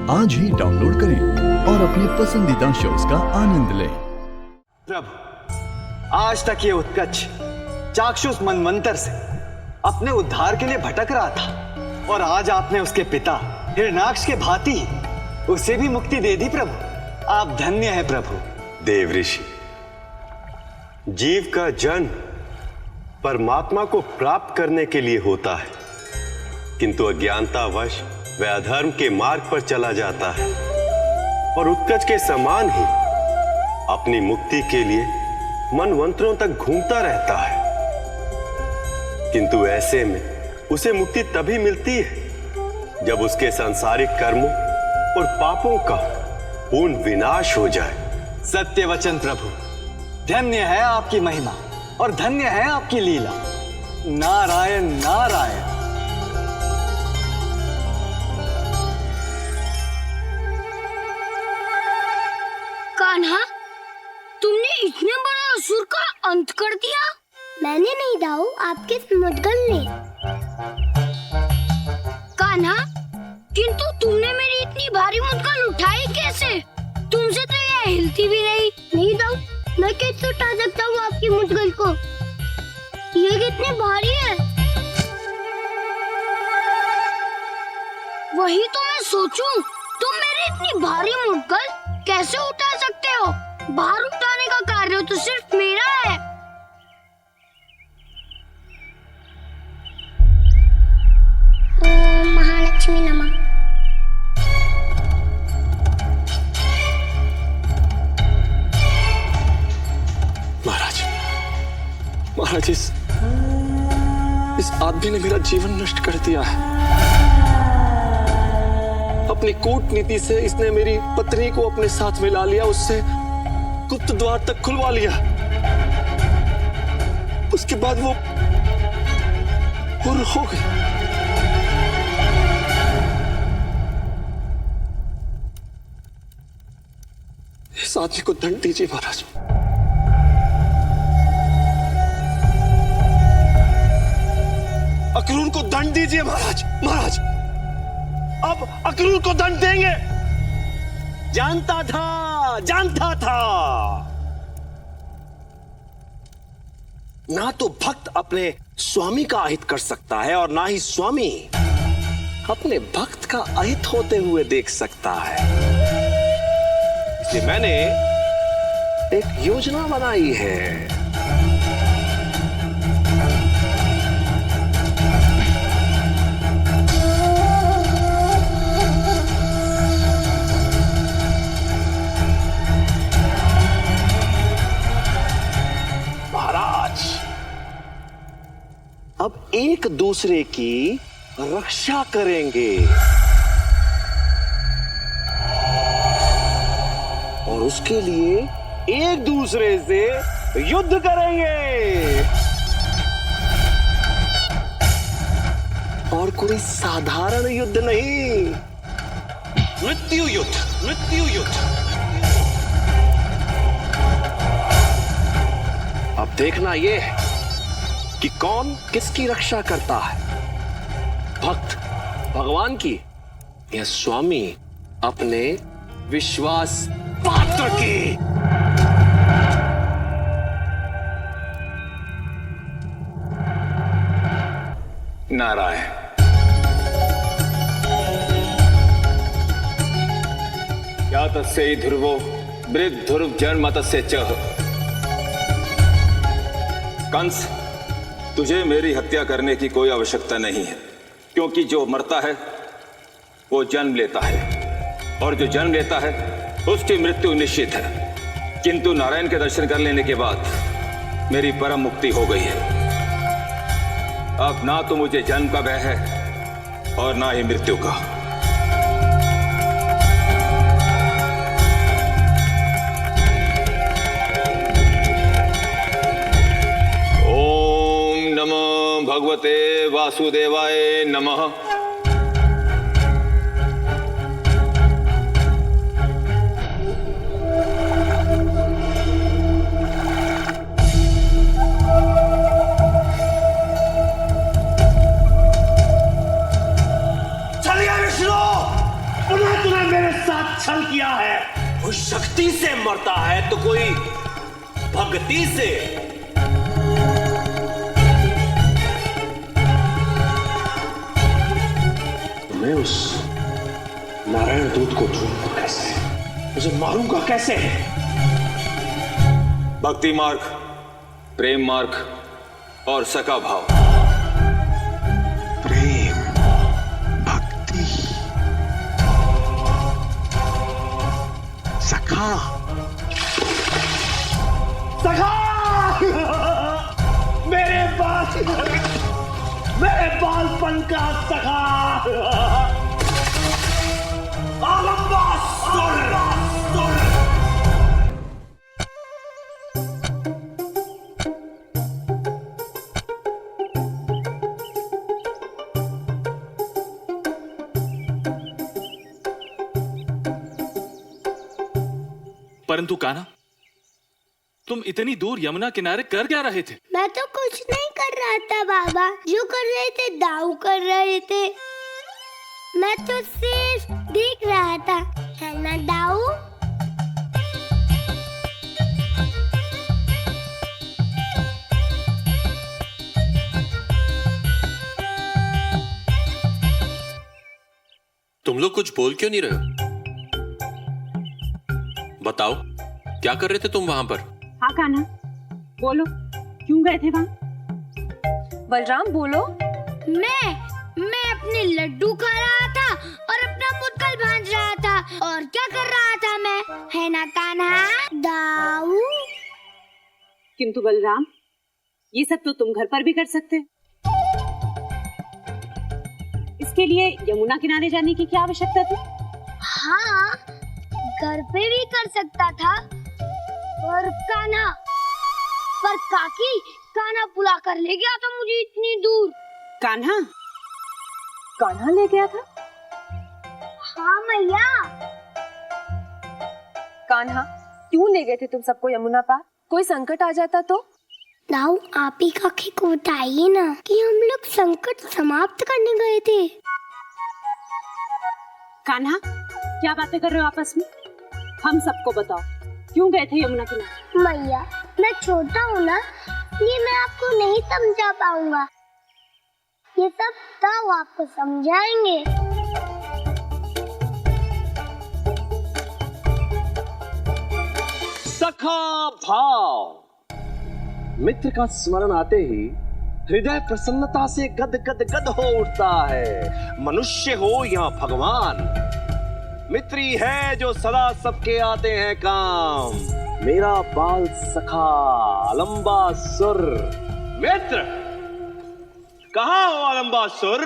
आज ही डाउनलोड करें और अपने पसंदीदा शोज का आनंद लें। प्रभु, आज तक ये उत्कच चाक्षुष मनवंतर से अपने उद्धार के लिए भटक रहा था और आज आपने उसके पिता हिरण्याक्ष के भांति उसे भी मुक्ति दे दी। प्रभु, आप धन्य हैं प्रभु। देव ऋषि, जीव का जन्म परमात्मा को प्राप्त करने के लिए होता है, किंतु अज्ञानतावश वह अधर्म के मार्ग पर चला जाता है और उत्कच के समान ही अपनी मुक्ति के लिए मनवंतरों तक घूमता रहता है। किंतु ऐसे में उसे मुक्ति तभी मिलती है जब उसके सांसारिक कर्मों और पापों का पूर्ण विनाश हो जाए। सत्य वचन प्रभु, धन्य है आपकी महिमा और धन्य है आपकी लीला। नारायण नारायण। कान्हा, तुमने इतने बड़े असुर का अंत कर दिया? मैंने नहीं दाऊ, आपके मुद्गल ने। कान्हा, किंतु तुमने मेरी इतनी भारी मुद्गल उठाई कैसे? तुमसे तो यह हिलती भी नहीं। नहीं दाऊ, मैं कैसे उठा सकता हूँ आपकी मुद्गल को? ये कितनी भारी है। वही तो मैं सोचूं, तुम मेरी इतनी भारी मुद्गल कैसे उठा सकते हो? भार उठाने का कार्य तो सिर्फ मेरा है। ओम महालक्ष्मी नमः। महाराज, इस आदमी ने मेरा जीवन नष्ट कर दिया है। अपनी कूटनीति से इसने मेरी पत्नी को अपने साथ मिला लिया, उससे गुप्त द्वार तक खुलवा लिया। उसके बाद वो हुर हो गई। इस आदमी को दंड दीजिए महाराज। अक्रूर को दंड दीजिए महाराज। महाराज, अब अक्रूर को दंड देंगे। जानता था। ना तो भक्त अपने स्वामी का अहित कर सकता है और ना ही स्वामी अपने भक्त का अहित होते हुए देख सकता है। इसलिए मैंने एक योजना बनाई है। अब एक दूसरे की रक्षा करेंगे और उसके लिए एक दूसरे से युद्ध करेंगे। और कोई साधारण युद्ध नहीं, मृत्यु युद्ध। अब देखना ये कि कौन किसकी रक्षा करता है, भक्त भगवान की या स्वामी अपने विश्वास पात्र की। नारायण। या तस्यै ध्रुवो वृद्धुर् जन्मतस्य च। कंस, तुझे मेरी हत्या करने की कोई आवश्यकता नहीं है, क्योंकि जो मरता है वो जन्म लेता है और जो जन्म लेता है उसकी मृत्यु निश्चित है। किंतु नारायण के दर्शन कर लेने के बाद मेरी परम मुक्ति हो गई है। अब ना तो मुझे जन्म का भय है और ना ही मृत्यु का। भगवते वासुदेवाय नमः। पुनः तुम्हें छल किया है। कोई शक्ति से मरता है तो कोई भक्ति से। मैं उस नारायण दूत को ढूंढूंगा कैसे, उसे मारूंगा कैसे? भक्ति मार्ग, प्रेम मार्ग और सका भाव। प्रेम, भक्ति, सखा, सखा। मेरे बालपन का सखा। परंतु कान्हा, तुम इतनी दूर यमुना किनारे कर क्या रहे थे? मैं तो कुछ नहीं कर रहा था बाबा, जो कर रहे थे दाऊ कर रहे थे। मैं तो सिर्फ देख रहा था, है ना दाऊ? तुम लोग कुछ बोल क्यों नहीं रहे हो? बताओ, क्या कर रहे थे तुम वहां पर? हाँ कान्हा, बोलो, क्यों गए थे वहां? बलराम बोलो। मैं अपने लड्डू खा रहा था और अपना मुत्कल भांज रहा था। और क्या कर रहा था मैं, है ना कान्हा? दाऊ? किंतु बलराम, ये सब तो तुम घर पर भी कर सकते। इसके लिए यमुना किनारे जाने की क्या आवश्यकता थी? हाँ, घर पे भी कर सकता था। और पर कान्हा बुला कर ले गया था मुझे इतनी दूर। कान्हा ले गया था? हाँ मैया। कान्हा, क्यों ले गए थे तुम सबको यमुना पार? कोई संकट आ जाता तो? दाऊ, आप ही काकी को बताइए ना कि हम लोग संकट समाप्त करने गए थे। कान्हा, क्या बातें कर रहे हो आपस में? हम सबको बताओ, क्यों गए थे यमुना किनारे? मैया, मैं छोटा हूँ ना, ये मैं आपको नहीं समझा पाऊंगा। ये सब दाऊ आपको समझाएंगे। सखा भाव। मित्र का स्मरण आते ही हृदय प्रसन्नता से गद गद गद हो उठता है। मनुष्य हो या भगवान, मित्री है जो सदा सबके आते हैं काम। मेरा बाल सखा लंबा सुर। मित्र, कहाँ हो लंबा सुर?